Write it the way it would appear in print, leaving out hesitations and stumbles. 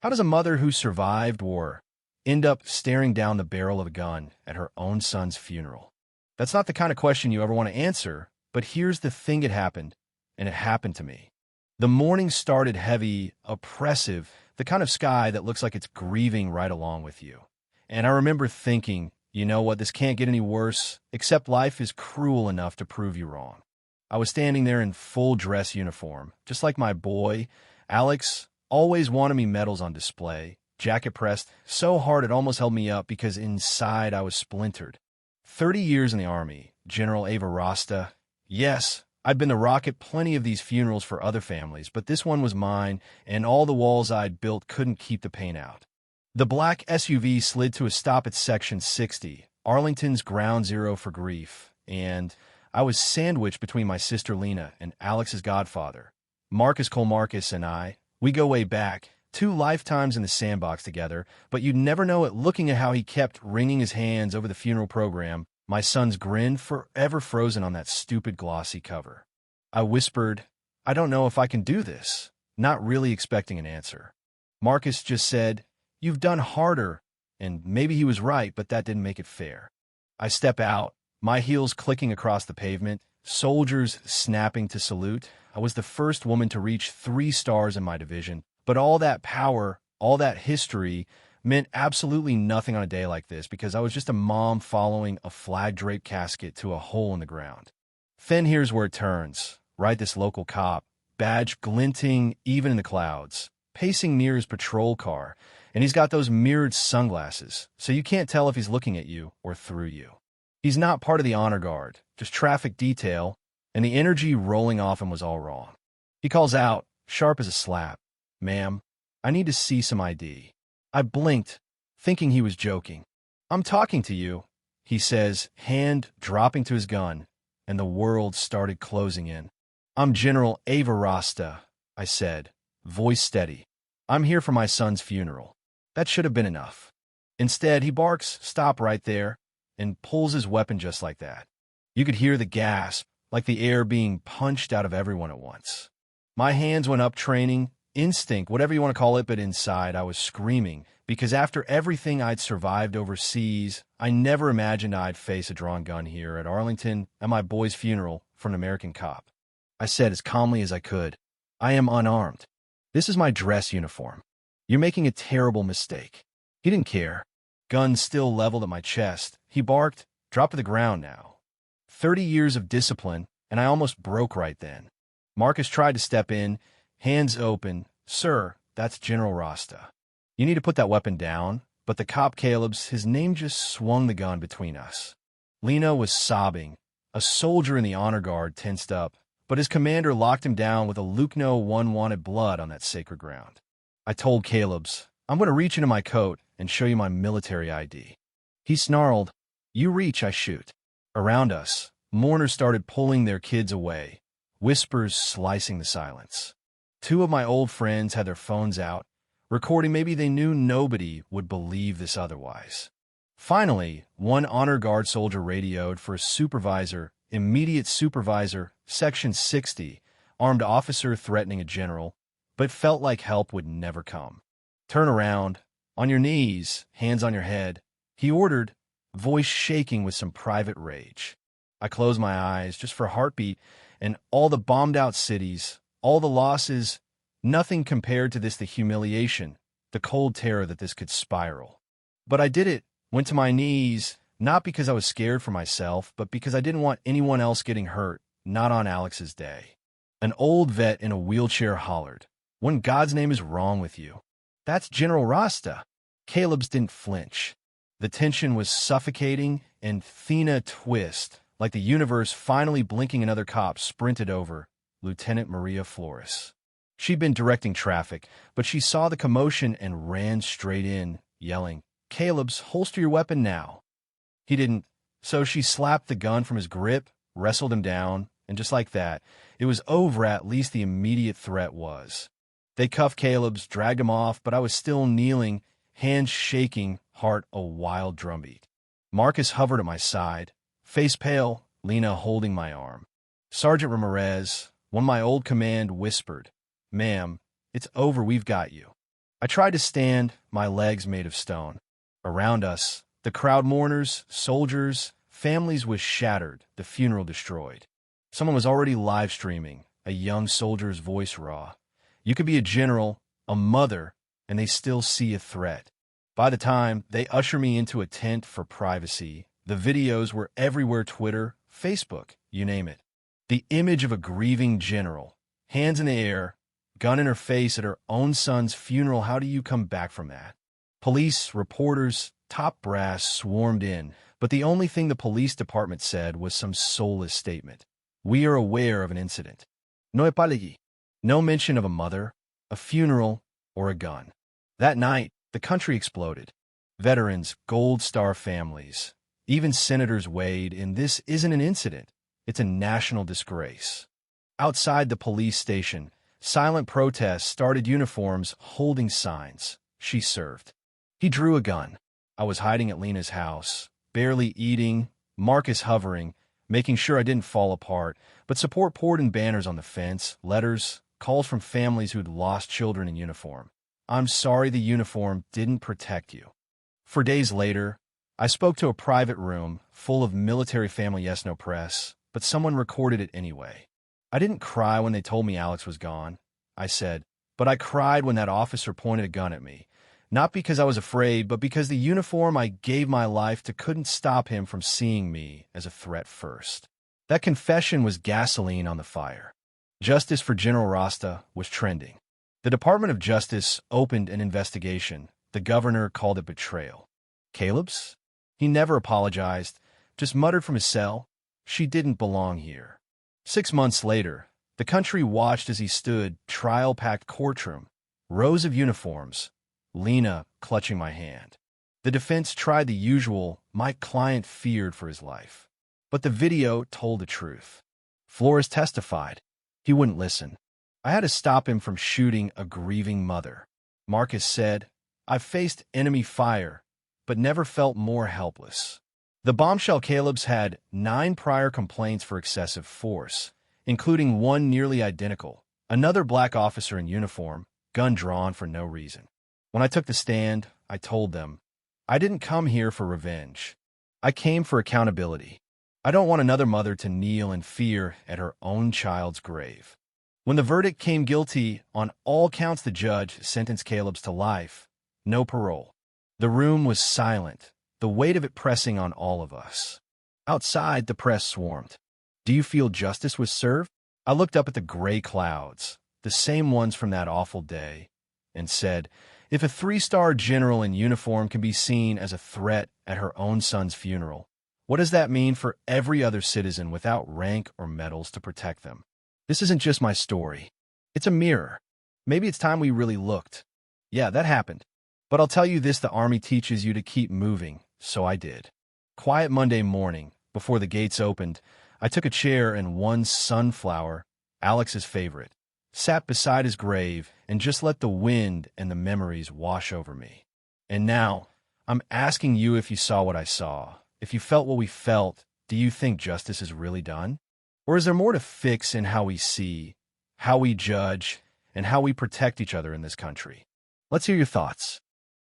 How does a mother who survived war end up staring down the barrel of a gun at her own son's funeral? That's not the kind of question you ever want to answer, but here's the thing: it happened, and it happened to me. The morning started heavy, oppressive, the kind of sky that looks like it's grieving right along with you. And I remember thinking, you know what, this can't get any worse, except life is cruel enough to prove you wrong. I was standing there in full dress uniform, just like my boy. Alex always wanted me medals on display, jacket pressed so hard it almost held me up because inside I was splintered. 30 years in the Army, General Ava Rasta. Yes, I'd been the rock at plenty of these funerals for other families, but this one was mine, and all the walls I'd built couldn't keep the pain out. The black SUV slid to a stop at Section 60, Arlington's ground zero for grief, and I was sandwiched between my sister Lena and Alex's godfather. Marcus Colmarcus and we go way back, 2 lifetimes in the sandbox together, but you'd never know it looking at how he kept wringing his hands over the funeral program, my son's grin forever frozen on that stupid glossy cover. I whispered, "I don't know if I can do this," not really expecting an answer. Marcus just said, "You've done harder," and maybe he was right, but that didn't make it fair. I step out, my heels clicking across the pavement, soldiers snapping to salute. I was the first woman to reach 3 stars in my division, but all that power, all that history, meant absolutely nothing on a day like this because I was just a mom following a flag-draped casket to a hole in the ground. Then here's where it turns, right? This local cop, badge glinting even in the clouds, pacing near his patrol car, and he's got those mirrored sunglasses, so you can't tell if he's looking at you or through you. He's not part of the honor guard, just traffic detail, and the energy rolling off him was all wrong. He calls out, sharp as a slap, "Ma'am, I need to see some ID." I blinked, thinking he was joking. "I'm talking to you," he says, hand dropping to his gun, and the world started closing in. "I'm General Ava Rasta," I said, voice steady. "I'm here for my son's funeral." That should have been enough. Instead, he barks, "Stop right there," and pulls his weapon just like that. You could hear the gasp, like the air being punched out of everyone at once. My hands went up, training, instinct, whatever you want to call it, but inside I was screaming, because after everything I'd survived overseas, I never imagined I'd face a drawn gun here at Arlington at my boy's funeral for an American cop. I said as calmly as I could, "I am unarmed. This is my dress uniform. You're making a terrible mistake." He didn't care. Gun still leveled at my chest. He barked, "Drop to the ground now." 30 years of discipline, and I almost broke right then. Marcus tried to step in, hands open. "Sir, that's General Rasta. You need to put that weapon down," but the cop his name just swung the gun between us. Lena was sobbing. A soldier in the honor guard tensed up, but his commander locked him down with a Luke No one wanted blood on that sacred ground. I told "I'm going to reach into my coat and show you my military ID." He snarled, "You reach, I shoot." Around us, mourners started pulling their kids away, whispers slicing the silence. 2 of my old friends had their phones out, recording. Maybe they knew nobody would believe this otherwise. Finally, one honor guard soldier radioed for a supervisor, immediate supervisor, Section 60, armed officer threatening a general, but felt like help would never come. "Turn around, on your knees, hands on your head," he ordered, voice shaking with some private rage. I closed my eyes just for a heartbeat, and all the bombed-out cities, all the losses, nothing compared to the humiliation, the cold terror that this could spiral. But I did it, went to my knees, not because I was scared for myself, but because I didn't want anyone else getting hurt, not on Alex's day. An old vet in a wheelchair hollered, "What in God's name is wrong with you?" "That's General Rasta." Caleb's didn't flinch. The tension was suffocating, and Thena twist, like the universe finally blinking. Another cop sprinted over, Lieutenant Maria Flores. She'd been directing traffic, but she saw the commotion and ran straight in, yelling, "Holster your weapon now." He didn't, so she slapped the gun from his grip, wrestled him down, and just like that, it was over. At least the immediate threat was. They cuffed dragged him off, but I was still kneeling, hands shaking, heart a wild drumbeat. Marcus hovered at my side, face pale, Lena holding my arm. Sergeant Ramirez, one of my old command, whispered, "Ma'am, it's over, we've got you." I tried to stand, my legs made of stone. Around us, the crowd mourners, soldiers, families was shattered, the funeral destroyed. Someone was already live streaming, a young soldier's voice raw. You could be a general, a mother, and they still see a threat. By the time they usher me into a tent for privacy, the videos were everywhere: Twitter, Facebook, you name it. The image of a grieving general, hands in the air, gun in her face at her own son's funeral. How do you come back from that? Police, reporters, top brass swarmed in, but the only thing the police department said was some soulless statement. We are aware of an incident. No apology. No mention of a mother, a funeral, or a gun. That night, the country exploded. Veterans, Gold Star families, even senators weighed in. This isn't an incident. It's a national disgrace. Outside the police station, silent protests started, uniforms holding signs. She served. He drew a gun. I was hiding at Lena's house, barely eating, Marcus hovering, making sure I didn't fall apart, but support poured in banners on the fence, letters, calls from families who'd lost children in uniform. I'm sorry the uniform didn't protect you. For days later, I spoke to a private room full of military family, yes, no press, but someone recorded it anyway. I didn't cry when they told me Alex was gone, I said, but I cried when that officer pointed a gun at me. Not because I was afraid, but because the uniform I gave my life to couldn't stop him from seeing me as a threat first. That confession was gasoline on the fire. Justice for General Rasta was trending. The Department of Justice opened an investigation. The governor called it betrayal. Caleb's? He never apologized, just muttered from his cell, "She didn't belong here." 6 months later, the country watched as he stood, trial-packed courtroom, rows of uniforms, Lena clutching my hand. The defense tried the usual, my client feared for his life. But the video told the truth. Flores testified. He wouldn't listen. I had to stop him from shooting a grieving mother. Marcus said, I've faced enemy fire, but never felt more helpless. The bombshell: Caleb's had 9 prior complaints for excessive force, including one nearly identical, another black officer in uniform, gun drawn for no reason. When I took the stand, I told them, I didn't come here for revenge. I came for accountability. I don't want another mother to kneel in fear at her own child's grave. When the verdict came guilty on all counts, the judge sentenced Caleb's to life, no parole. The room was silent, the weight of it pressing on all of us. Outside, the press swarmed. Do you feel justice was served? I looked up at the gray clouds, the same ones from that awful day, and said, if a 3-star general in uniform can be seen as a threat at her own son's funeral, what does that mean for every other citizen without rank or medals to protect them? This isn't just my story. It's a mirror. Maybe it's time we really looked. Yeah, that happened. But I'll tell you this, the Army teaches you to keep moving, so I did. Quiet Monday morning, before the gates opened, I took a chair and one sunflower, Alex's favorite, sat beside his grave and just let the wind and the memories wash over me. And now, I'm asking you if you saw what I saw, if you felt what we felt. Do you think justice is really done? Or is there more to fix in how we see, how we judge, and how we protect each other in this country? Let's hear your thoughts.